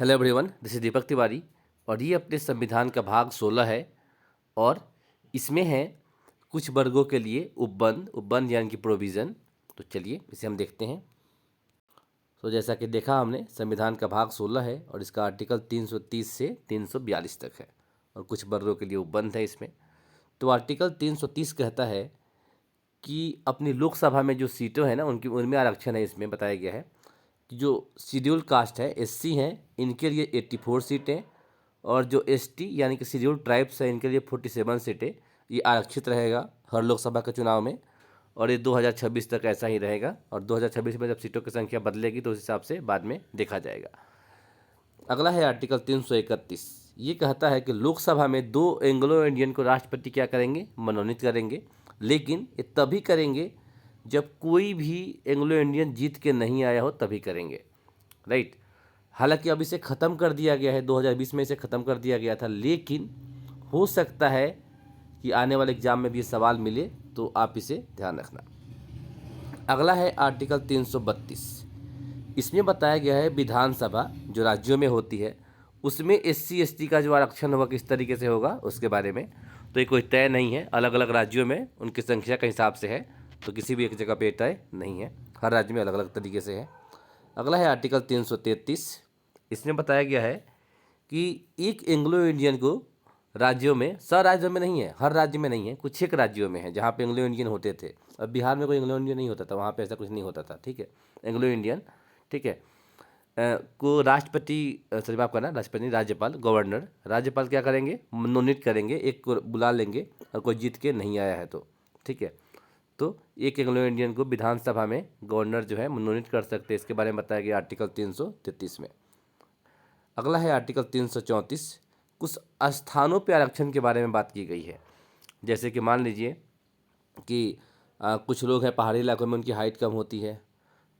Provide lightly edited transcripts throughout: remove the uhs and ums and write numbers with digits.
Hello everyone, this is Deepak Tiwari और ये अपने संविधान का भाग 16 है और इसमें है कुछ वर्गों के लिए उपबंध यानी कि प्रोविज़न। तो चलिए इसे हम देखते हैं। तो जैसा कि देखा हमने, संविधान का भाग 16 है और इसका आर्टिकल 330 से 342 तक है और कुछ वर्गों के लिए उपबंध है इसमें। तो आर्टिकल 330 कहता है कि अपनी लोकसभा में जो सीटें हैं ना, उनमें आरक्षण है। इसमें बताया गया है कि जो शेड्यूल कास्ट है, एससी हैं, इनके लिए 84 सीटें और जो एसटी यानी कि शेड्यूल ट्राइब्स है, इनके लिए 47 सीटें ये आरक्षित रहेगा हर लोकसभा के चुनाव में। और ये 2026 तक ऐसा ही रहेगा और 2026 में जब सीटों की संख्या बदलेगी तो उस हिसाब से बाद में देखा जाएगा। अगला है आर्टिकल 331। ये कहता है कि लोकसभा में 2 एंग्लो इंडियन को राष्ट्रपति क्या करेंगे, मनोनीत करेंगे, लेकिन ये तभी करेंगे जब कोई भी एंग्लो इंडियन जीत के नहीं आया हो, तभी करेंगे। राइट। हालांकि अब इसे ख़त्म कर दिया गया है, 2020 में इसे ख़त्म कर दिया गया था, लेकिन हो सकता है कि आने वाले एग्जाम में भी ये सवाल मिले, तो आप इसे ध्यान रखना। अगला है आर्टिकल 332। इसमें बताया गया है विधानसभा जो राज्यों में होती है उसमें एससी एसटी का जो आरक्षण होगा किस तरीके से होगा उसके बारे में। तो ये कोई तय नहीं है, अलग अलग राज्यों में उनकी संख्या के हिसाब से है, तो किसी भी एक जगह पे तय नहीं है, हर राज्य में अलग अलग तरीके से है। अगला है आर्टिकल 333। इसमें बताया गया है कि एक एंग्लो इंडियन को राज्यों में, सब राज्यों में नहीं है, हर राज्य में नहीं है, कुछ एक राज्यों में है जहाँ पे एंग्लो इंडियन होते थे। अब बिहार में कोई एंग्लो इंडियन नहीं होता था, वहाँ पे ऐसा कुछ नहीं होता था। ठीक है, एंग्लो इंडियन, ठीक है, को राष्ट्रपति, सॉरी माफ करना, राष्ट्रपति नहीं, राज्यपाल, गवर्नर, राज्यपाल क्या करेंगे, मनोनीत करेंगे, एक को बुला लेंगे और कोई जीत के नहीं आया है तो। ठीक है, तो एक एंग्लो इंडियन को विधानसभा में गवर्नर जो है मनोनीत कर सकते हैं, इसके बारे में बताया गया आर्टिकल 333 में। अगला है आर्टिकल 334। कुछ स्थानों पर आरक्षण के बारे में बात की गई है। जैसे कि मान लीजिए कि कुछ लोग हैं पहाड़ी इलाकों में, उनकी हाइट कम होती है,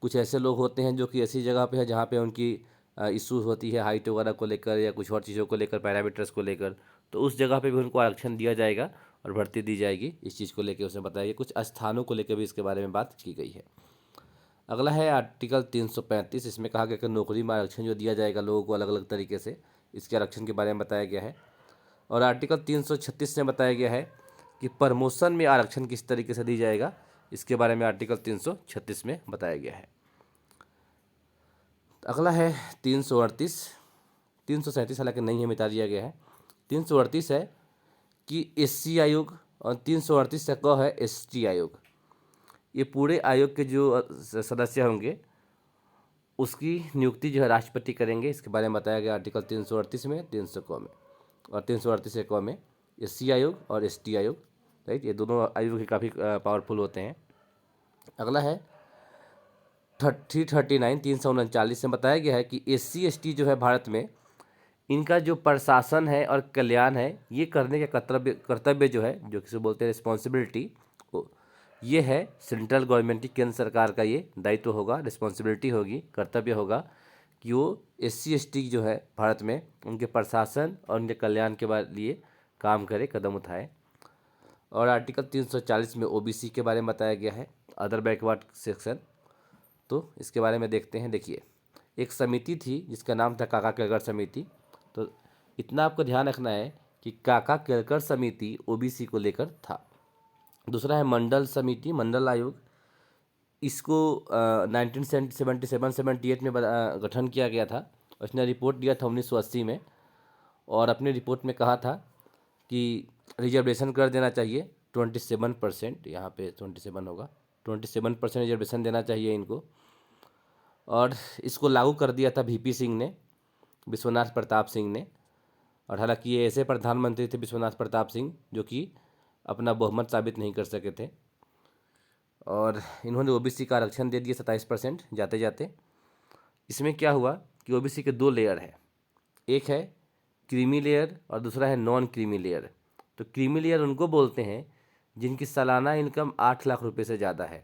कुछ ऐसे लोग होते हैं जो कि ऐसी जगह पे है जहाँ पे उनकी इशू होती है हाइट वगैरह को लेकर या कुछ और चीज़ों को लेकर, पैरामीटर्स को लेकर, तो उस जगह पे भी उनको आरक्षण दिया जाएगा और भर्ती दी जाएगी। इस चीज़ को लेकर उसने बताया, कुछ स्थानों को लेकर भी इसके बारे में बात की गई है। अगला है आर्टिकल 335। इसमें कहा गया कि नौकरी में आरक्षण जो दिया जाएगा लोगों को अलग अलग तरीके से, इसके आरक्षण के बारे में बताया गया है। और आर्टिकल 336 में बताया गया है कि प्रमोशन में आरक्षण किस तरीके से दी जाएगा, इसके बारे में आर्टिकल 336 में बताया गया है। अगला है 338। 337 हालांकि नहीं है, मिटा दिया गया है। 338 है कि एससी आयोग और 338 से क है एसटी आयोग। ये पूरे आयोग के जो सदस्य होंगे उसकी नियुक्ति जो है राष्ट्रपति करेंगे, इसके बारे में बताया गया आर्टिकल 338 में, 300 क में। और 338 क में एससी आयोग और एसटी आयोग, राइट, ये दोनों आयोग ही काफ़ी पावरफुल होते हैं। अगला है 339 में बताया गया है कि एससी एसटी जो है भारत में, इनका जो प्रशासन है और कल्याण है, ये करने का कर्तव्य जो है, जो किसे बोलते हैं रिस्पॉन्सिबिलिटी, ये है सेंट्रल गवर्नमेंट की, केंद्र सरकार का ये दायित्व होगा, रिस्पॉन्सिबिलिटी होगी, कर्तव्य होगा कि वो एससी एसटी जो है भारत में, उनके प्रशासन और उनके कल्याण के लिए काम करे, कदम उठाए। और आर्टिकल 340 में ओबीसी के बारे में बताया गया है, अदर बैकवर्ड सेक्शन। तो इसके बारे में देखते हैं। देखिए, एक समिति थी जिसका नाम था काका केलकर समिति। तो इतना आपको ध्यान रखना है कि काका केलकर समिति ओबीसी को लेकर था। दूसरा है मंडल समिति, मंडल आयोग। इसको 1977-78 में गठन किया गया था। उसने रिपोर्ट दिया था 1980 में और अपनी रिपोर्ट में कहा था कि रिजर्वेशन कर देना चाहिए 27%, यहाँ पे 27 होगा, 27% रिजर्वेशन देना चाहिए इनको। और इसको लागू कर दिया था वीपी सिंह ने, विश्वनाथ प्रताप सिंह ने। और हालांकि ये ऐसे प्रधानमंत्री थे विश्वनाथ प्रताप सिंह जो कि अपना बहुमत साबित नहीं कर सके थे, और इन्होंने ओबीसी का आरक्षण दे दिया 27% जाते जाते। इसमें क्या हुआ कि ओबीसी के 2 लेयर है, एक है क्रीमी लेयर और दूसरा है नॉन क्रीमी लेयर। तो क्रीमी लेयर उनको बोलते हैं जिनकी सालाना इनकम 8 लाख रुपए से ज़्यादा है,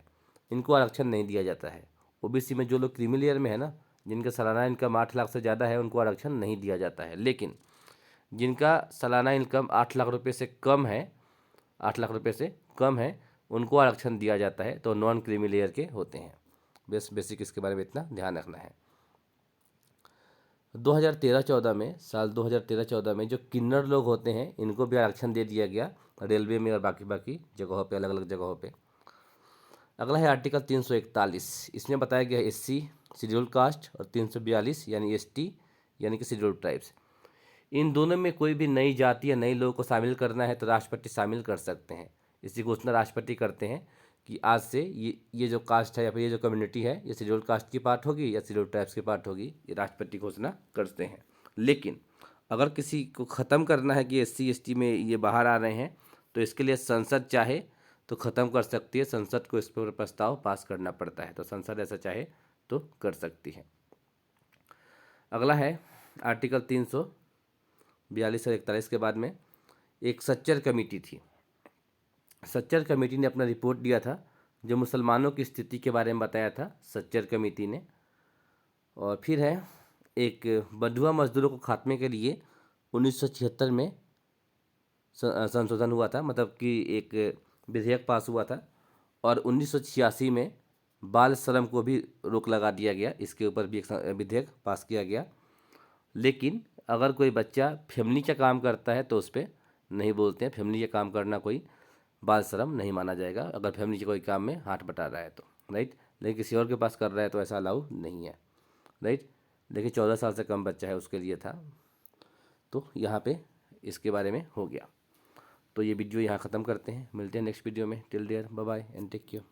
इनको आरक्षण नहीं दिया जाता है। ओबीसी में जो लोग क्रीमी लेयर में है ना, जिनका सालाना इनकम 8 लाख से ज़्यादा है, उनको आरक्षण नहीं दिया जाता है। लेकिन जिनका सालाना इनकम 8 लाख रुपये से कम है, 8 लाख रुपये से कम है, उनको आरक्षण दिया जाता है, तो नॉन क्रीमी लेयर के होते हैं। बेसिक इसके बारे में इतना ध्यान रखना है। 2013-14 में, साल 2013-14 में जो किन्नर लोग होते हैं इनको भी आरक्षण दे दिया गया रेलवे में और बाकी बाकी जगहों पे, अलग अलग जगहों पे। अगला है आर्टिकल 341, इसमें बताया गया है एससी शेड्यूल कास्ट और 342 यानी एसटी यानी कि शेड्यूल ट्राइब्स। इन दोनों में कोई भी नई जाति या नए लोगों को शामिल करना है तो राष्ट्रपति शामिल कर सकते हैं। इसकी घोषणा राष्ट्रपति करते हैं कि आज से ये जो कास्ट है या फिर ये जो कम्युनिटी है ये शेड्यूल कास्ट की पार्ट होगी या शेड्यूल ट्राइब्स की पार्ट होगी, ये राष्ट्रपति घोषणा करते हैं। लेकिन अगर किसी को ख़त्म करना है कि एससी एसटी में ये बाहर आ रहे हैं तो इसके लिए संसद चाहे तो ख़त्म कर सकती है, संसद को इस पर प्रस्ताव पास करना पड़ता है, तो संसद ऐसा चाहे तो कर सकती है। अगला है आर्टिकल 342 और 41 के बाद में एक सच्चर कमेटी थी। सच्चर कमेटी ने अपना रिपोर्ट दिया था जो मुसलमानों की स्थिति के बारे में बताया था सच्चर कमेटी ने। और फिर है एक बंधुआ मजदूरों को खात्मे के लिए 1976 में संशोधन हुआ था, मतलब कि एक विधेयक पास हुआ था। और 1986 में बाल श्रम को भी रोक लगा दिया गया, इसके ऊपर भी एक विधेयक पास किया गया। लेकिन अगर कोई बच्चा फैमिली का काम करता है तो उस पर नहीं बोलते हैं, फैमिली का काम करना कोई बाल श्रम नहीं माना जाएगा अगर फैमिली के कोई काम में हाथ बटा रहा है तो, राइट। लेकिन किसी और के पास कर रहा है तो ऐसा अलाउ नहीं है, राइट। देखिए 14 साल से कम बच्चा है उसके लिए था, तो यहाँ पे इसके बारे में हो गया। तो ये वीडियो यहाँ ख़त्म करते हैं, मिलते हैं नेक्स्ट वीडियो में। Till there bye bye and take care.